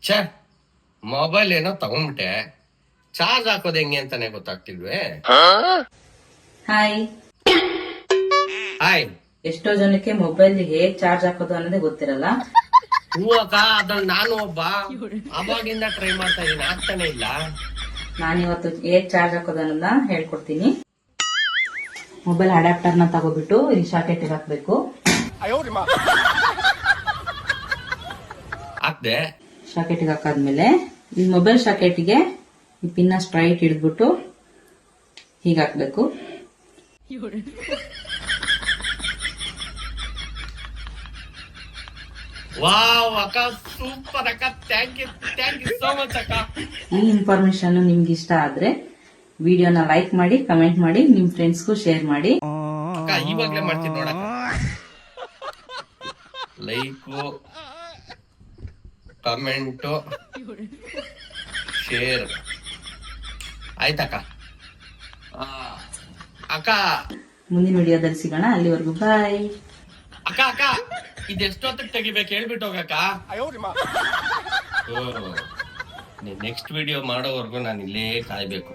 ಛೇ, ಮೊಬೈಲ್ ಏನೋ ತಗೊಂಡ್ಬಿಟ್ಟೆ, ಚಾರ್ಜ್ ಹಾಕೋದು ಹೆಂಗೆ ಅಂತಾನೆ ಗೊತ್ತಾಗ್ತಿಲ್ವೇ. ಹಾಯ್. ಹಾಯ್. ಎಷ್ಟೋ ಜನಕ್ಕೆ ಮೊಬೈಲ್ ಹೇಗ್ ಚಾರ್ಜ್ ಹಾಕೋದು ಅನ್ನೋದೇ ಗೊತ್ತಿರಲ್ಲ. ಹೂ ಅಕ್ಕ, ಅದ್ರಲ್ಲಿ ನಾನು ಒಬ್ಬ. ಅವಾಗಿಂದ ಟ್ರೈ ಮಾಡ್ತಾ ಇದೀನಿ, ಆಗ್ತಾನೆ ಇಲ್ಲ. ನಾನಿವತ್ತು ಹೇಗ್ ಚಾರ್ಜ್ ಹಾಕೋದು ಅನ್ನೋದನ್ನ ಹೇಳ್ಕೊಡ್ತೀನಿ. ಮೊಬೈಲ್ ಅಡಾಪ್ಟರ್ ನ ತಗೋಬಿಟ್ಟು ಈ ಶಾಕೆಟ್ ಹಾಕ್ಬೇಕು. ಹಾಕ್ದೆ. ಶಾಕೆಟ್ ಹಾಕಾದ್ಮೇಲೆ ಈ ಮೊಬೈಲ್ ಶಾಕೆಟ್ಗೆ ಈ ಪಿನ್ನ ಸ್ಟ್ರೈಟ್ ಹಿಡಿದ್ಬಿಟ್ಟು ಹೀಗೆ ಹಾಕ್ಬೇಕು. ವಾವ್ ಅಕ್ಕ, ಸೂಪರ್ ಅಕ್ಕ, ಥ್ಯಾಂಕ್ ಯು ಸೋ ಮಚ್ ಅಕ್ಕ. ಈ ಇನ್ಫಾರ್ಮೇಶನ್ ನಿಮ್ಗೆ ಇಷ್ಟ ಆದ್ರೆ ವಿಡಿಯೋನ ಲೈಕ್ ಮಾಡಿ, ಕಮೆಂಟ್ ಮಾಡಿ, ನಿಮ್ ಫ್ರೆಂಡ್ಸ್ಗೂ ಶೇರ್ ಮಾಡಿ. ಅಕ್ಕ ಇವಾಗ್ಲೇ ಮಾಡ್ತೀನಿ ನೋಡಕ್ಕ. ಲೈಕು, ಕಮೆಂಟು, ಶೇರ್ ಆಯ್ತಕ್ಕ. ಅಕ್ಕ ಮುಂದಿನ ವಿಡಿಯೋದಲ್ಲಿ ಸಿಗೋಣ. ಅಲ್ಲಿವರೆಗೂ ಬಾಯ್. ಅಕ್ಕ ಅಕ್ಕ, ಇದೆಷ್ಟೊತ್ತಿಗೆ ತೆಗಿಬೇಕು ಹೇಳ್ಬಿಟ್ಟು ಹೋಗಕ್ಕ. ನೆಕ್ಸ್ಟ್ ವಿಡಿಯೋ ಮಾಡೋವರೆಗೂ ನಾನು ಇಲ್ಲೇ ಕಾಯ್ಬೇಕು.